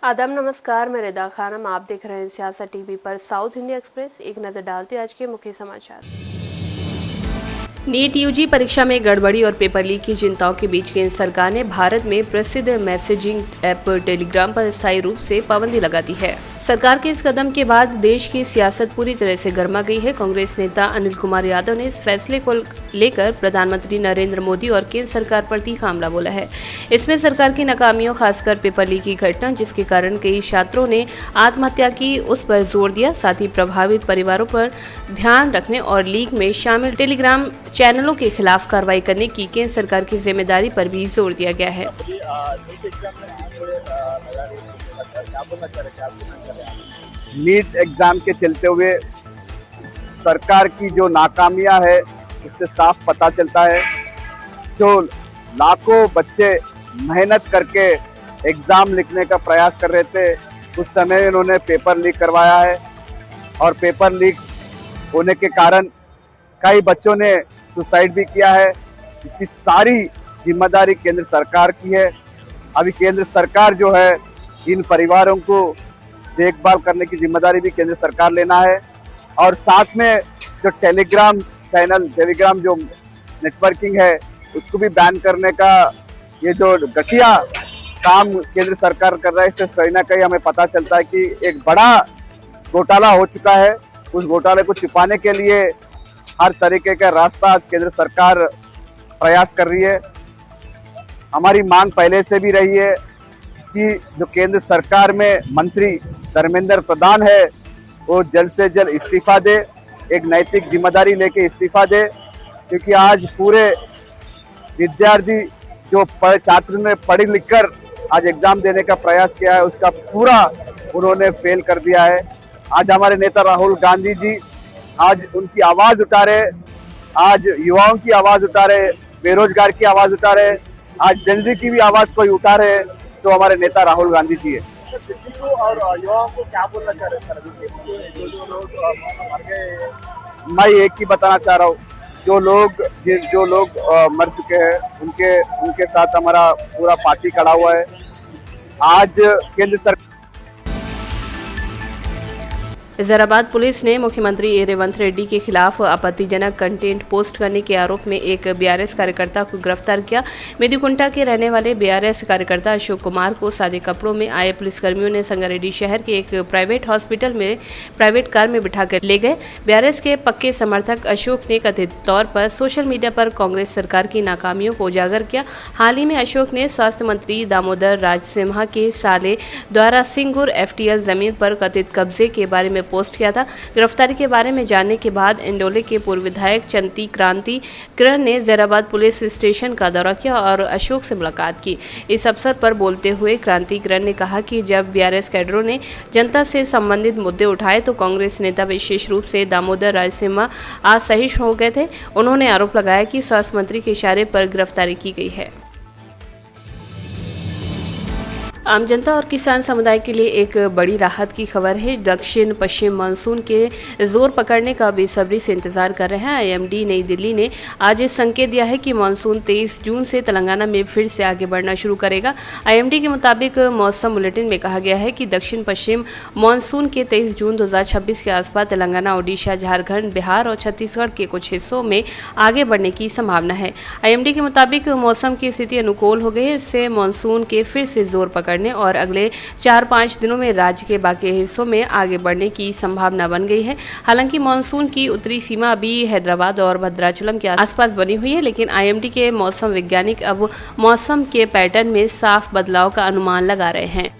आदाब नमस्कार, मैं रिदा खानम। आप देख रहे हैं सियासत टीवी पर साउथ इंडिया एक्सप्रेस। एक नजर डालते हैं आज के मुख्य समाचार। नीट यूजी परीक्षा में गड़बड़ी और पेपर लीक की चिंताओं के बीच केंद्र सरकार ने भारत में प्रसिद्ध मैसेजिंग ऐप टेलीग्राम पर स्थायी रूप से पाबंदी लगा दी है। सरकार के इस कदम के बाद देश की सियासत पूरी तरह से गर्मा गई है। कांग्रेस नेता अनिल कुमार यादव ने इस फैसले को लेकर प्रधानमंत्री नरेंद्र मोदी और केंद्र सरकार पर तीखा हमला बोला है। इसमें सरकार की नाकामियों, खासकर पेपर लीक की घटना जिसके कारण कई छात्रों ने आत्महत्या की, उस पर जोर दिया। साथ ही प्रभावित परिवारों पर ध्यान रखने और लीक में शामिल टेलीग्राम चैनलों के खिलाफ कार्रवाई करने की केंद्र सरकार की जिम्मेदारी पर भी जोर दिया गया है। नीट एग्जाम के चलते हुए सरकार की जो नाकामियां है उससे साफ पता चलता है। जो लाखों बच्चे मेहनत करके एग्जाम लिखने का प्रयास कर रहे थे, उस समय इन्होंने पेपर लीक करवाया है और पेपर लीक होने के कारण कई बच्चों ने सुसाइड भी किया है। इसकी सारी जिम्मेदारी केंद्र सरकार की है। अभी केंद्र सरकार जो है इन परिवारों को देखभाल करने की जिम्मेदारी भी केंद्र सरकार लेना है और साथ में जो टेलीग्राम जो नेटवर्किंग है उसको भी बैन करने का ये जो घटिया काम केंद्र सरकार कर रहा है, इससे कहीं ना कहीं हमें पता चलता है कि एक बड़ा घोटाला हो चुका है। उस घोटाले को छिपाने के लिए हर तरीके का रास्ता आज केंद्र सरकार प्रयास कर रही है। हमारी मांग पहले से भी रही है कि जो केंद्र सरकार में मंत्री धर्मेंद्र प्रधान है वो जल्द से जल्द इस्तीफा दे, एक नैतिक जिम्मेदारी लेके इस्तीफा दे, क्योंकि आज पूरे विद्यार्थी जो छात्र ने पढ़ लिख कर आज एग्जाम देने का प्रयास किया है उसका पूरा उन्होंने फेल कर दिया है। आज हमारे नेता राहुल गांधी जी आज उनकी आवाज उठा रहे, आज युवाओं की आवाज उठा रहे, बेरोजगार की आवाज उठा रहे, आज जेनजी की भी आवाज कोई उठा रहे तो हमारे नेता राहुल गांधी जी है। और युवाओं को क्या बोलना चाह रहे हैं जो लोग मर गए? मैं एक ही बताना चाह रहा हूँ, जो लोग मर चुके हैं उनके साथ हमारा पूरा पार्टी खड़ा हुआ है। आज केंद्र सरकार हैदराबाद पुलिस ने मुख्यमंत्री रेवंत रेड्डी के खिलाफ आपत्तिजनक कंटेंट पोस्ट करने के आरोप में एक बीआरएस कार्यकर्ता को गिरफ्तार किया। मेदिकुंटा के रहने वाले बीआरएस कार्यकर्ता अशोक कुमार को सादे कपड़ों में आए पुलिसकर्मियों ने संगारेड्डी शहर के एक प्राइवेट हॉस्पिटल में प्राइवेट कार में बिठाकर ले गए। बीआरएस के पक्के समर्थक अशोक ने कथित तौर पर सोशल मीडिया पर कांग्रेस सरकार की नाकामियों को उजागर किया। हाल ही में अशोक ने स्वास्थ्य मंत्री दामोदर राज सिम्हा के साले द्वारा सिंगुर एफटीएल जमीन पर कथित कब्जे के बारे में पोस्ट किया था। गिरफ्तारी के बारे में जानने के बाद इंडोले के पूर्व विधायक चंती क्रांति किरण ने हैदराबाद पुलिस स्टेशन का दौरा किया और अशोक से मुलाकात की। इस अवसर पर बोलते हुए क्रांति किरण ने कहा कि जब बीआरएस कैडरों ने जनता से संबंधित मुद्दे उठाए तो कांग्रेस नेता विशेष रूप से दामोदर राज सिम्हा असहिष्णु हो गए थे। उन्होंने आरोप लगाया कि स्वास्थ्य मंत्री के इशारे पर गिरफ्तारी की गई है। आम जनता और किसान समुदाय के लिए एक बड़ी राहत की खबर है। दक्षिण पश्चिम मानसून के जोर पकड़ने का बेसब्री से इंतजार कर रहे हैं। आईएमडी नई दिल्ली ने आज इस संकेत दिया है कि मानसून 23 जून से तेलंगाना में फिर से आगे बढ़ना शुरू करेगा। आईएमडी के मुताबिक मौसम बुलेटिन में कहा गया है कि दक्षिण पश्चिम मानसून के 23 जून 2026 के आसपास तेलंगाना, ओडिशा, झारखंड, बिहार और छत्तीसगढ़ के कुछ हिस्सों में आगे बढ़ने की संभावना है। आईएमडी के मुताबिक मौसम की स्थिति अनुकूल हो गई है। इससे मानसून के फिर से जोर पकड़ने और अगले 4-5 दिनों में राज्य के बाकी हिस्सों में आगे बढ़ने की संभावना बन गई है। हालांकि मानसून की उत्तरी सीमा अभी हैदराबाद और भद्राचलम के आसपास बनी हुई है, लेकिन आईएमडी के मौसम वैज्ञानिक अब मौसम के पैटर्न में साफ बदलाव का अनुमान लगा रहे हैं।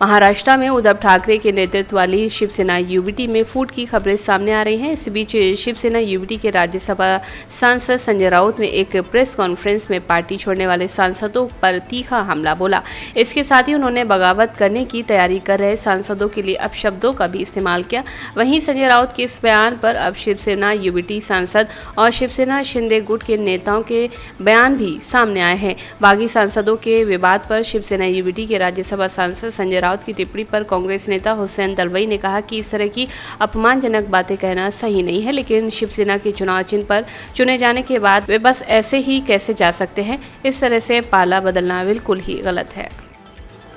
महाराष्ट्र में उद्धव ठाकरे के नेतृत्व वाली शिवसेना यूबीटी में फूट की खबरें सामने आ रही हैं। इस बीच शिवसेना यूबीटी के राज्यसभा सांसद संजय राउत ने एक प्रेस कॉन्फ्रेंस में पार्टी छोड़ने वाले सांसदों पर तीखा हमला बोला। इसके साथ ही उन्होंने बगावत करने की तैयारी कर रहे सांसदों के लिए अपशब्दों का भी इस्तेमाल किया। वहीं संजय राउत के इस बयान पर अब शिवसेना यूबीटी सांसद और शिवसेना शिंदे गुट के नेताओं के बयान भी सामने आए हैं। बागी सांसदों के विवाद पर शिवसेना यूबीटी के राज्यसभा सांसद संजय राउत की टिप्पणी पर कांग्रेस नेता हुसैन दलवाई ने कहा कि इस तरह की अपमानजनक बातें कहना सही नहीं है, लेकिन शिवसेना के चुनाव चिन्ह पर चुने जाने के बाद वे बस ऐसे ही कैसे जा सकते हैं। इस तरह से पाला बदलना बिल्कुल ही गलत है।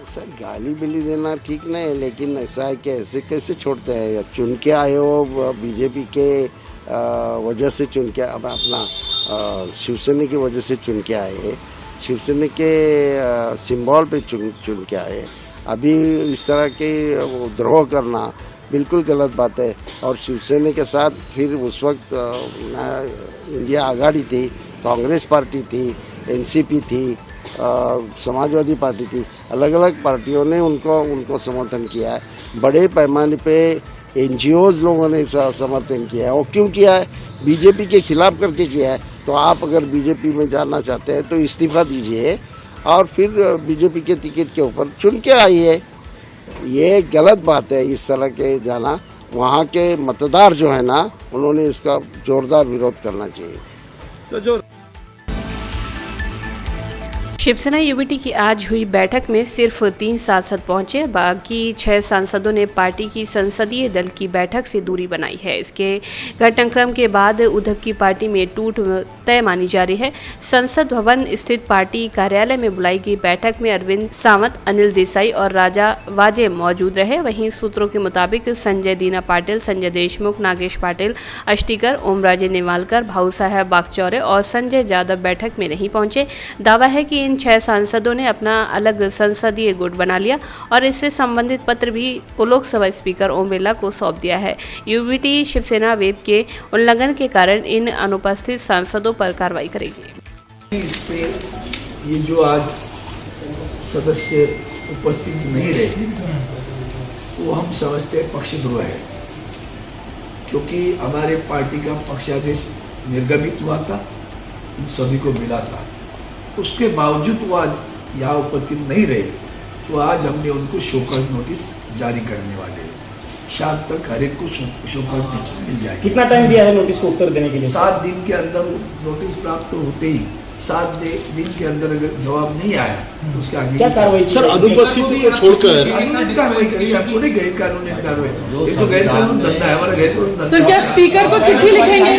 सर गाली बिली देना ठीक नहीं है, लेकिन ऐसा है कि ऐसे कैसे छोड़ते हैं। चुन के आए हो बीजेपी के वजह से चुन के, अब अपना शिवसेना की वजह से चुन के आए, शिवसेना के सिंबल पे चुन के आए। अभी इस तरह के द्रोह करना बिल्कुल गलत बात है। और शिवसेना के साथ फिर उस वक्त इंडिया आघाड़ी थी, कांग्रेस पार्टी थी, एनसीपी थी, समाजवादी पार्टी थी, अलग अलग पार्टियों ने उनको समर्थन किया है। बड़े पैमाने पे एनजीओज लोगों ने समर्थन किया है। और क्यों किया है? बीजेपी के खिलाफ करके किया है। तो आप अगर बीजेपी में जाना चाहते हैं तो इस्तीफा दीजिए और फिर बीजेपी के टिकट के ऊपर चुन के आइए। ये गलत बात है इस तरह के जाना। वहाँ के मतदार जो है ना, उन्होंने इसका जोरदार विरोध करना चाहिए। तो जो शिवसेना यूबीटी की आज हुई बैठक में सिर्फ 3 सांसद पहुंचे, बाकी 6 सांसदों ने पार्टी की संसदीय दल की बैठक से दूरी बनाई है। इसके घटनाक्रम के बाद उद्धव की पार्टी में टूट तय मानी जा रही है। संसद भवन स्थित पार्टी कार्यालय में बुलाई गई बैठक में अरविंद सावंत, अनिल देसाई और राजा वाजे मौजूद रहे। वहीं सूत्रों के मुताबिक संजय दीना पाटिल, संजय देशमुख, नागेश पाटिल, अष्टीकर, ओमराजे नेवालकर, भाऊ साहब बागचौरे और संजय यादव बैठक में नहीं पहुंचे। दावा है कि इन 6 सांसदों ने अपना अलग संसदीय गुट बना लिया और इससे संबंधित पत्र भी लोकसभा स्पीकर ओम बिरला को सौंप दिया है। यूबीटी शिवसेना वेद के उल्लंघन के कारण इन अनुपस्थित सांसदों पर कार्रवाई करेगी। इस पे ये जो आज सदस्य उपस्थित नहीं रहे, वो हम समझते हैं पक्षद्रोह है, क्योंकि हमारे पार्टी का पक्षादेश निर्गमित हुआ था, उन सभी को मिला था। उसके बावजूद वो आज यहाँ उपस्थित नहीं रहे, तो आज हमने उनको शोकॉज नोटिस जारी करने वाले हैं। शाम तक हर एक को शोकॉज नोटिस मिल जाएगी। कितना टाइम दिया है नोटिस को उत्तर देने के लिए? 7 दिन के अंदर नोटिस प्राप्त होते ही 7 दिन के अंदर अगर जवाब नहीं आया तो उसके आगे क्या कार्रवाई? सर अनुपस्थिति को छोड़कर कार्रवाई करिए। आपको नहीं गैर कानूनी कार्रवाई, ये तो गैर कानून धंधा है, हमारा गैर कानून धंधा। सर क्या स्पीकर को चिट्ठी लिखेंगे?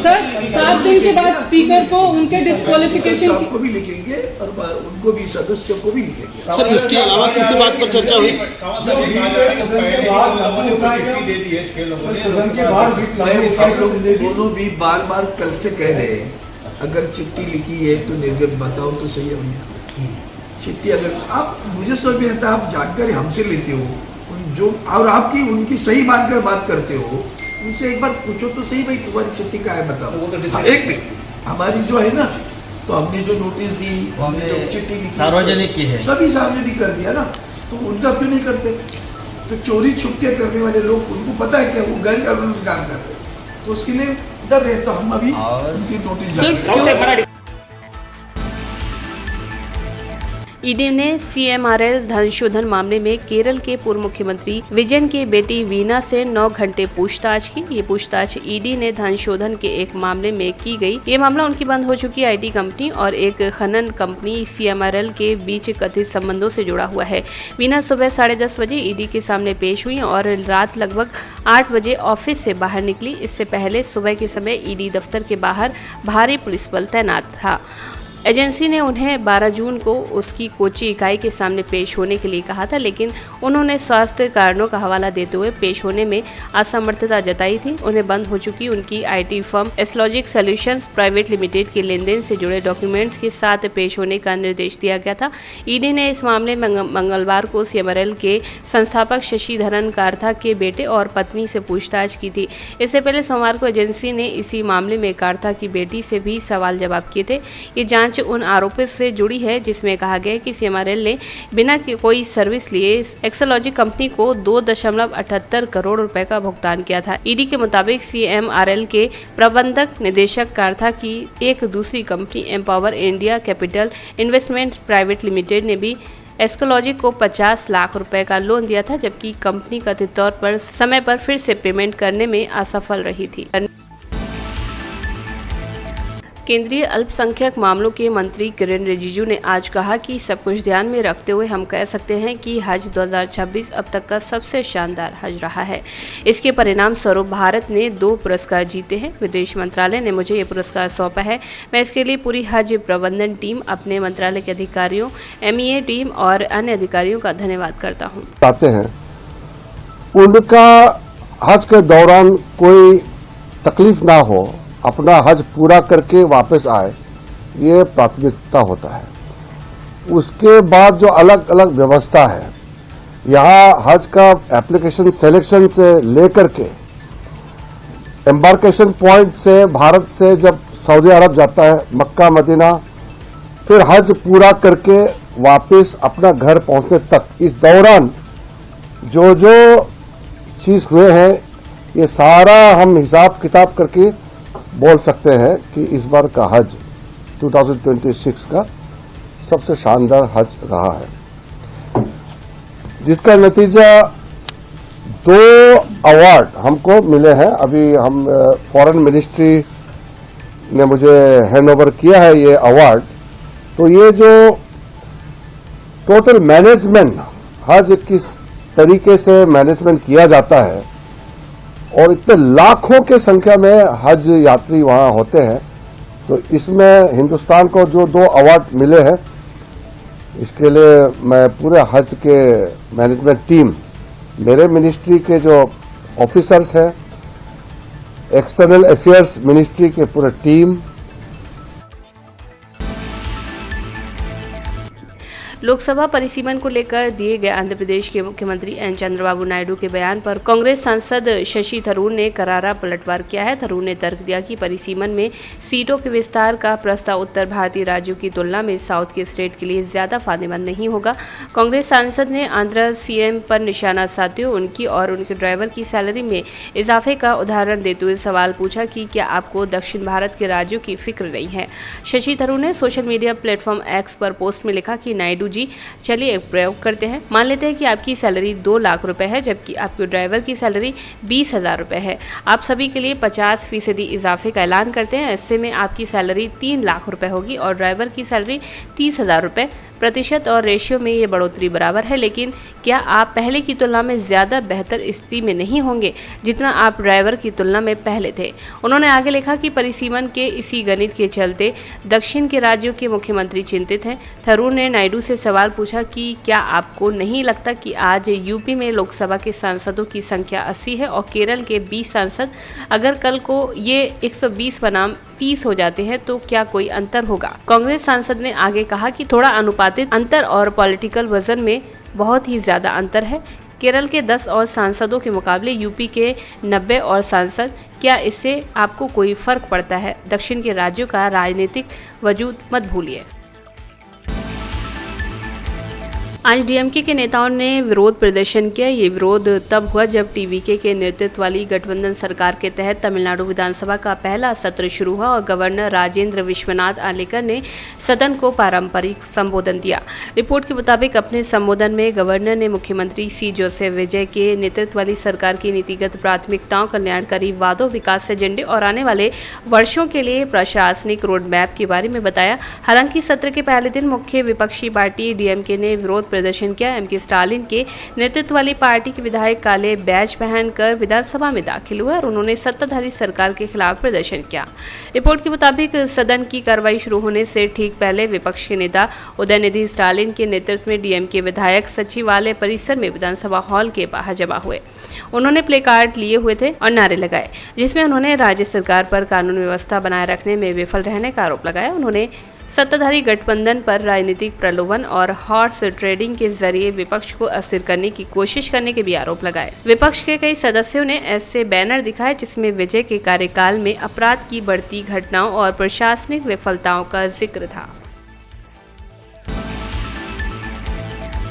सर 7 दिन के बाद स्पीकर को उनके डिस्क्वालिफिकेशन को भी लिखेंगे और उनको भी, सदस्यों को भी लिखेंगे। सर इसके अलावा किसी बात पर चर्चा हुई? दोनों भी बार बार कल से कह रहे हैं, अगर चिट्ठी लिखी है तो निर्गत बताओ तो सही है भैया। चिट्ठी अगर आप, मुझे समझ में आता है आप जानकारी हमसे लेते हो जो, और आपकी उनकी सही बात करते हो, उनसे एक बार पूछो तो सही, भाई तुम्हारी चिट्ठी क्या है बताओ। एक मिनट, हमारी जो है ना, तो हमने जो नोटिस दी, हमने जो चिट्ठी लिखी सार्वजनिक की है, सभी सार्वजनिक कर दिया ना, तो उनका क्यों नहीं करते? तो चोरी छुपके करने वाले लोग, उनको पता है क्या वो गैर कानूनी काम कर रहे हैं, तो उसके लिए डर रहे। तो हम अभी उनकी नोटिस ईडी ने सीएमआरएल धन शोधन मामले में केरल के पूर्व मुख्यमंत्री विजयन की बेटी वीना से 9 घंटे पूछताछ की। ये पूछताछ ईडी ने धन शोधन के एक मामले में की गई। ये मामला उनकी बंद हो चुकी आईटी कंपनी और एक खनन कंपनी सीएमआरएल के बीच कथित संबंधों से जुड़ा हुआ है। वीना सुबह 10:30 बजे ईडी के सामने पेश हुई और रात लगभग 8 बजे ऑफिस से बाहर निकली। इससे पहले सुबह के समय ईडी दफ्तर के बाहर भारी पुलिस बल तैनात था। एजेंसी ने उन्हें 12 जून को उसकी कोची इकाई के सामने पेश होने के लिए कहा था, लेकिन उन्होंने स्वास्थ्य कारणों का हवाला देते हुए पेश होने में असमर्थता जताई थी। उन्हें बंद हो चुकी उनकी IT firm Eslogic solutions private limited के लेनदेन से जुड़े डॉक्यूमेंट्स के साथ पेश होने का निर्देश दिया गया था। ईडी ने इस मामले में मंगलवार को सीएमआरएल के संस्थापक शशिधरन कारथा के बेटे और पत्नी से पूछताछ की थी। इससे पहले सोमवार को एजेंसी ने इसी मामले में कारथा की बेटी से भी सवाल जवाब किए थे। ये जांच उन आरोपों से जुड़ी है जिसमें कहा गया कि सीएमआरएल ने बिना कोई सर्विस लिए एक्सोलॉजी कंपनी को 2.78 करोड़ रुपए का भुगतान किया था। ईडी के मुताबिक सीएमआरएल के प्रबंधक निदेशक कारथा की एक दूसरी company empower India capital investment private limited ने भी एक्सोलॉजी को 50 लाख रुपए का लोन दिया था, जबकि कंपनी कथित तौर पर समय पर फिर से पेमेंट करने में असफल रही थी। केंद्रीय अल्पसंख्यक मामलों के मंत्री किरेन रिजिजू ने आज कहा कि सब कुछ ध्यान में रखते हुए हम कह सकते हैं कि हज 2026 अब तक का सबसे शानदार हज रहा है। इसके परिणाम स्वरूप भारत ने 2 पुरस्कार जीते हैं। विदेश मंत्रालय ने मुझे ये पुरस्कार सौंपा है। मैं इसके लिए पूरी हज प्रबंधन टीम, अपने मंत्रालय के अधिकारियों, MEA टीम और अन्य अधिकारियों का धन्यवाद करता हूँ। चाहते हैं उनका हज के दौरान कोई तकलीफ ना हो, अपना हज पूरा करके वापस आए, ये प्राथमिकता होता है। उसके बाद जो अलग अलग व्यवस्था है, यहाँ हज का एप्लीकेशन सिलेक्शन से लेकर के एम्बार्केशन पॉइंट से भारत से जब सऊदी अरब जाता है, मक्का मदीना, फिर हज पूरा करके वापस अपना घर पहुंचने तक, इस दौरान जो जो चीज हुए हैं ये सारा हम हिसाब किताब करके बोल सकते हैं कि इस बार का हज 2026 का सबसे शानदार हज रहा है, जिसका नतीजा 2 अवार्ड हमको मिले हैं। अभी हम फॉरेन मिनिस्ट्री ने मुझे हैंडओवर किया है ये अवार्ड। तो ये जो टोटल मैनेजमेंट, हज किस तरीके से मैनेजमेंट किया जाता है और इतने लाखों के संख्या में हज यात्री वहां होते हैं, तो इसमें हिंदुस्तान को जो 2 अवार्ड मिले हैं, इसके लिए मैं पूरे हज के मैनेजमेंट टीम, मेरे मिनिस्ट्री के जो ऑफिसर्स हैं, एक्सटर्नल अफेयर्स मिनिस्ट्री के पूरे टीम, लोकसभा परिसीमन को लेकर दिए गए आंध्र प्रदेश के मुख्यमंत्री एन चंद्रबाबू नायडू के बयान पर कांग्रेस सांसद शशि थरूर ने करारा पलटवार किया है। थरूर ने तर्क दिया कि परिसीमन में सीटों के विस्तार का प्रस्ताव उत्तर भारतीय राज्यों की तुलना में साउथ के स्टेट के लिए ज्यादा फायदेमंद नहीं होगा। कांग्रेस सांसद ने आंध्र CM पर निशाना साधते हुए उनकी और उनके ड्राइवर की सैलरी में इजाफे का उदाहरण देते हुए सवाल पूछा कि क्या आपको दक्षिण भारत के राज्यों की फिक्र नहीं है। शशि थरूर ने सोशल मीडिया प्लेटफॉर्म X पर पोस्ट में लिखा कि नायडू जी, चलिए एक प्रयोग करते हैं। मान लेते हैं कि आपकी सैलरी 2 लाख रुपए है, जबकि आपके ड्राइवर की सैलरी 20,000 रुपए है। आप सभी के लिए 50% इजाफे का ऐलान करते हैं। ऐसे में आपकी सैलरी 3 लाख रुपए होगी और ड्राइवर की सैलरी 30,000 रुपए। प्रतिशत और रेशियो में ये बढ़ोतरी बराबर है, लेकिन क्या आप पहले की तुलना में ज़्यादा बेहतर स्थिति में नहीं होंगे जितना आप ड्राइवर की तुलना में पहले थे। उन्होंने आगे लिखा कि परिसीमन के इसी गणित के चलते दक्षिण के राज्यों के मुख्यमंत्री चिंतित हैं। थरूर ने नायडू से सवाल पूछा कि क्या आपको नहीं लगता कि आज यूपी में लोकसभा के सांसदों की संख्या 80 है और केरल के 20 सांसद, अगर कल को ये 120 बनाम 30 हो जाते हैं तो क्या कोई अंतर होगा। कांग्रेस सांसद ने आगे कहा कि थोड़ा अनुपातिक अंतर और पॉलिटिकल वजन में बहुत ही ज्यादा अंतर है। केरल के 10 और सांसदों के मुकाबले यूपी के 90 और सांसद, क्या इससे आपको कोई फर्क पड़ता है? दक्षिण के राज्यों का राजनीतिक वजूद मत भूलिए। आज DMK के नेताओं ने विरोध प्रदर्शन किया। ये विरोध तब हुआ जब TVK के नेतृत्व वाली गठबंधन सरकार के तहत तमिलनाडु विधानसभा का पहला सत्र शुरू हुआ और गवर्नर राजेंद्र विश्वनाथ आलेकर ने सदन को पारंपरिक संबोधन दिया। रिपोर्ट के मुताबिक अपने संबोधन में गवर्नर ने मुख्यमंत्री C. जोसेफ विजय के नेतृत्व वाली सरकार की नीतिगत प्राथमिकताओं, कल्याणकारी वादों, विकास एजेंडे और आने वाले वर्षों के लिए प्रशासनिक रोड मैप के बारे में बताया। हालांकि सत्र के पहले दिन मुख्य विपक्षी पार्टी DMK ने विरोध प्रदर्शन किया। M.K. स्टालिन के नेतृत्व वाली पार्टी के विधायक काले बैज पहनकर विधानसभा में दाखिल हुए और उन्होंने सत्ताधारी सरकार के खिलाफ प्रदर्शन किया। रिपोर्ट के मुताबिक सदन की कार्रवाई शुरू होने से ठीक पहले विपक्ष के नेता उदयनिधि स्टालिन के नेतृत्व में DMK विधायक सचिवालय परिसर में विधानसभा हॉल के बाहर जमा हुए। उन्होंने प्ले कार्ड लिए हुए थे और नारे लगाए, जिसमें उन्होंने राज्य सरकार पर कानून व्यवस्था बनाए रखने में विफल रहने का आरोप लगाया। उन्होंने सत्ताधारी गठबंधन पर राजनीतिक प्रलोभन और हॉर्स ट्रेडिंग के जरिए विपक्ष को अस्थिर करने की कोशिश करने के भी आरोप लगाए। विपक्ष के कई सदस्यों ने ऐसे बैनर दिखाए जिसमें विजय के कार्यकाल में अपराध की बढ़ती घटनाओं और प्रशासनिक विफलताओं का जिक्र था।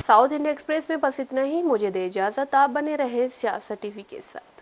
साउथ इंडिया एक्सप्रेस में बस इतना ही। मुझे दे इजाजत। आप बने रहे सियासत TV के साथ।